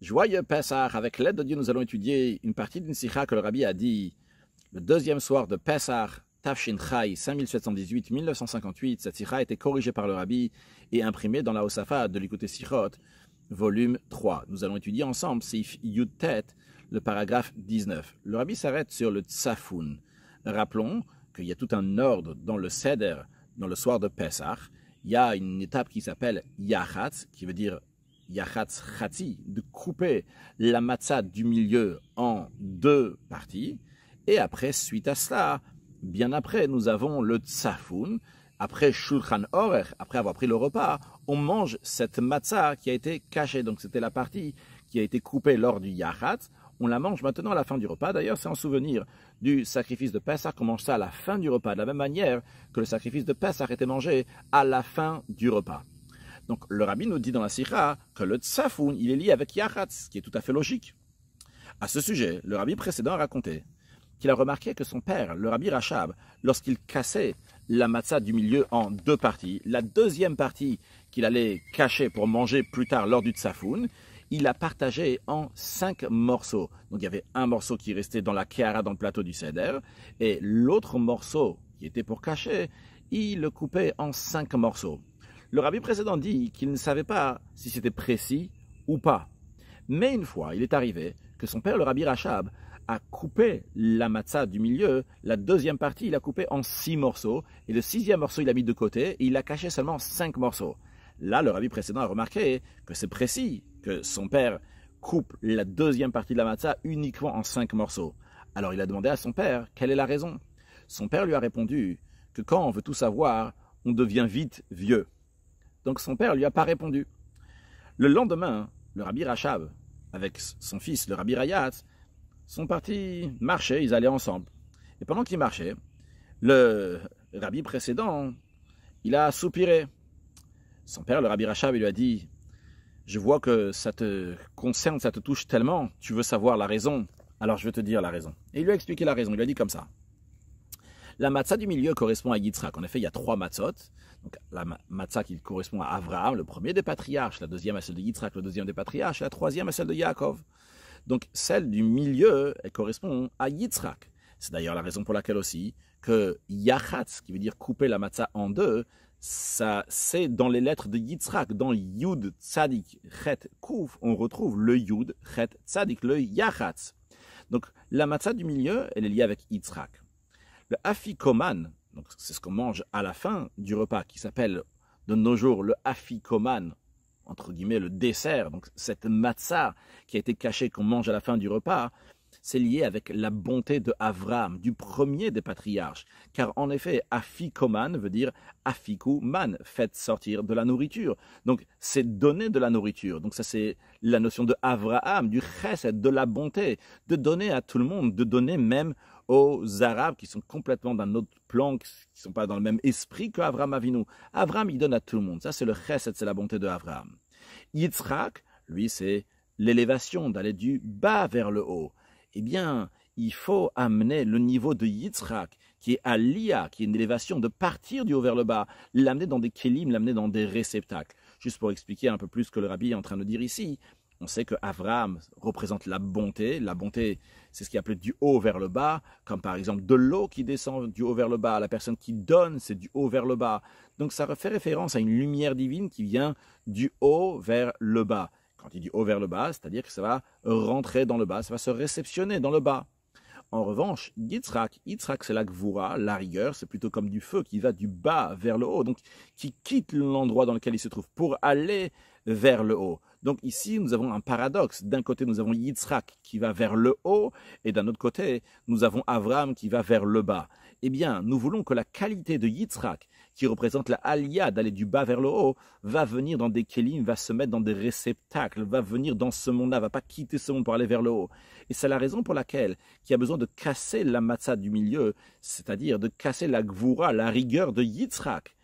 Joyeux Pessah, avec l'aide de Dieu, nous allons étudier une partie d'une sikha que le rabbi a dit le deuxième soir de Pessah, Tafshin Chai, 5718-1958. Cette sikha a été corrigée par le rabbi et imprimée dans la Hosafa de l'Ikutei Sichot, volume 3. Nous allons étudier ensemble Seif Yud Tet, le paragraphe 19. Le rabbi s'arrête sur le Tsafoun. Rappelons qu'il y a tout un ordre dans le Seder, dans le soir de Pessah. Il y a une étape qui s'appelle Yachatz, qui veut dire Yachatz Chati, de couper la matzah du milieu en deux parties. Et après, suite à cela, bien après, nous avons le Tsafoun. Après Shulchan Orech, après avoir pris le repas, on mange cette matzah qui a été cachée. Donc c'était la partie qui a été coupée lors du Yachatz. On la mange maintenant à la fin du repas. D'ailleurs, c'est en souvenir du sacrifice de Pessah qu'on mange ça à la fin du repas, de la même manière que le sacrifice de Pessah était mangé à la fin du repas. Donc le rabbi nous dit dans la sikha que le tsafoun, il est lié avec Yachatz, ce qui est tout à fait logique. À ce sujet, le rabbi précédent a raconté qu'il a remarqué que son père, le rabbi Rachab, lorsqu'il cassait la matzah du milieu en deux parties, la deuxième partie qu'il allait cacher pour manger plus tard lors du tsafoun, il l'a partagé en 5 morceaux. Donc il y avait un morceau qui restait dans la kéhara, dans le plateau du seder, et l'autre morceau qui était pour cacher, il le coupait en 5 morceaux. Le rabbi précédent dit qu'il ne savait pas si c'était précis ou pas. Mais une fois, il est arrivé que son père, le rabbi Rachab, a coupé la matzah du milieu, la deuxième partie, il l'a coupé en 6 morceaux, et le 6e morceau, il l'a mis de côté, et il l'a caché seulement 5 morceaux. Là, le rabbi précédent a remarqué que c'est précis, que son père coupe la deuxième partie de la matzah uniquement en 5 morceaux. Alors il a demandé à son père quelle est la raison. Son père lui a répondu que quand on veut tout savoir, on devient vite vieux. Donc son père lui a pas répondu. Le lendemain, le rabbi Rachab, avec son fils, le rabbi Rayatz, sont partis marcher, ils allaient ensemble. Et pendant qu'ils marchaient, le rabbi précédent, il a soupiré. Son père, le rabbi Rachab, il lui a dit « Je vois que ça te concerne, ça te touche tellement, tu veux savoir la raison, alors je vais te dire la raison. » Et il lui a expliqué la raison, il lui a dit comme ça. La matzah du milieu correspond à Yitzhak. En effet, il y a 3 matzot. Donc, la matzah qui correspond à Avraham, le premier des patriarches, la deuxième à celle de Yitzhak, le deuxième des patriarches, et la troisième à celle de Yaakov. Donc, celle du milieu, elle correspond à Yitzhak. C'est d'ailleurs la raison pour laquelle aussi que Yachatz, qui veut dire couper la matzah en deux, ça, c'est dans les lettres de Yitzhak, dans Yud, Tzadik, Chet, Kouf, on retrouve le Yud, Chet, Tzadik, le Yachatz. Donc, la matzah du milieu, elle est liée avec Yitzhak. Le afikoman, donc c'est ce qu'on mange à la fin du repas, qui s'appelle de nos jours le afikoman, entre guillemets le dessert, donc cette matzah qui a été cachée qu'on mange à la fin du repas, c'est lié avec la bonté de Avraham, du premier des patriarches. Car en effet, afikoman veut dire afikuman, faites sortir de la nourriture. Donc c'est donner de la nourriture. Donc ça c'est la notion de Avraham, du chesed, de la bonté, de donner à tout le monde, de donner même aux Arabes qui sont complètement d'un autre plan, qui ne sont pas dans le même esprit qu'Avraham Avinu. Avraham, il donne à tout le monde. Ça c'est le chesed, c'est la bonté de Avraham. Yitzhak, lui, c'est l'élévation, d'aller du bas vers le haut. Eh bien, il faut amener le niveau de Yitzhak, qui est Aliyah, qui est une élévation, de partir du haut vers le bas, l'amener dans des kélim, l'amener dans des réceptacles. Juste pour expliquer un peu plus ce que le rabbi est en train de dire ici, on sait que Avraham représente la bonté. La bonté, c'est ce qui est appelé du haut vers le bas, comme par exemple de l'eau qui descend du haut vers le bas. La personne qui donne, c'est du haut vers le bas. Donc ça fait référence à une lumière divine qui vient du haut vers le bas. Quand il dit haut vers le bas, c'est-à-dire que ça va rentrer dans le bas, ça va se réceptionner dans le bas. En revanche, Yitzhak c'est la gvura, la rigueur, c'est plutôt comme du feu qui va du bas vers le haut, donc qui quitte l'endroit dans lequel il se trouve pour aller vers le haut. Donc ici, nous avons un paradoxe. D'un côté, nous avons Yitzhak qui va vers le haut, et d'un autre côté, nous avons Avraham qui va vers le bas. Eh bien, nous voulons que la qualité de Yitzhak, qui représente la aliyah d'aller du bas vers le haut, va venir dans des kélim, va se mettre dans des réceptacles, va venir dans ce monde-là, va pas quitter ce monde pour aller vers le haut. Et c'est la raison pour laquelle il y a besoin de casser la matzah du milieu, c'est-à-dire de casser la gvura, la rigueur de Yitzhak.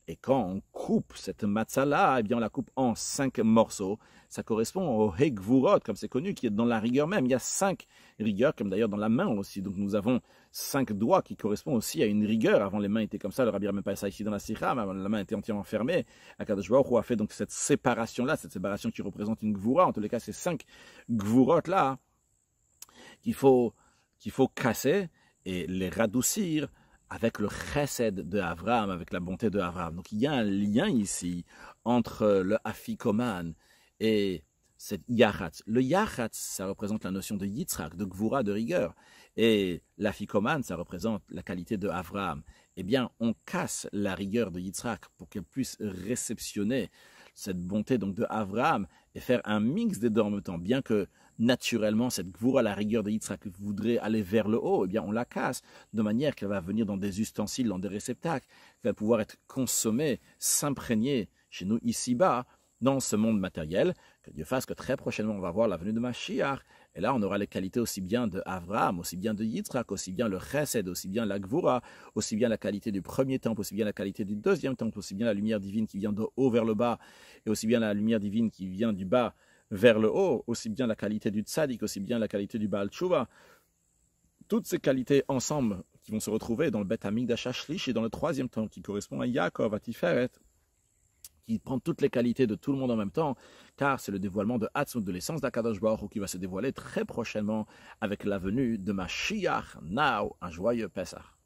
Et quand on coupe cette matzah-là, eh bien on la coupe en 5 morceaux. Ça correspond au Hegvurot, comme c'est connu, qui est dans la rigueur même. Il y a 5 rigueurs, comme d'ailleurs dans la main aussi. Donc nous avons 5 doigts qui correspondent aussi à une rigueur. Avant, les mains étaient comme ça. Le rabbi n'a même pas ça ici dans la sikha, mais avant, la main était entièrement fermée. Akadosh Baruch Hu a fait donc cette séparation-là, cette séparation qui représente une gvura. En tous les cas, ces 5 gvurot-là qu'il faut casser et les radoucir avec le chesed de Avraham, avec la bonté de Avraham. Donc il y a un lien ici entre le afikoman et cette yachatz. Le yachatz, ça représente la notion de yitzhak, de gvura, de rigueur. Et l'afikoman, ça représente la qualité de Avraham. Eh bien, on casse la rigueur de Yitzhak pour qu'elle puisse réceptionner cette bonté donc de Avraham et faire un mix des deux en même temps. Bien que naturellement, cette gvura, la rigueur de Yitzhak, voudrait aller vers le haut, eh bien, on la casse de manière qu'elle va venir dans des ustensiles, dans des réceptacles, qu'elle va pouvoir être consommée, s'imprégner chez nous ici-bas, dans ce monde matériel. Que Dieu fasse que très prochainement, on va voir la venue de Mashiach. Et là, on aura les qualités aussi bien de Avraham, aussi bien de Yitzhak, aussi bien le chesed, aussi bien la gvura, aussi bien la qualité du premier temple, aussi bien la qualité du deuxième temple, aussi bien la lumière divine qui vient de haut vers le bas, et aussi bien la lumière divine qui vient du bas vers le haut, aussi bien la qualité du tzaddik, aussi bien la qualité du Baal Tshuva. Toutes ces qualités ensemble qui vont se retrouver dans le Bet Hamikdash Ashlish et dans le troisième temple qui correspond à Yaakov, à Tiferet, qui prend toutes les qualités de tout le monde en même temps, car c'est le dévoilement de Hatzmut, de l'essence d'Akadosh Baruch Hu, qui va se dévoiler très prochainement avec la venue de Mashiach. Now, un joyeux Pesach.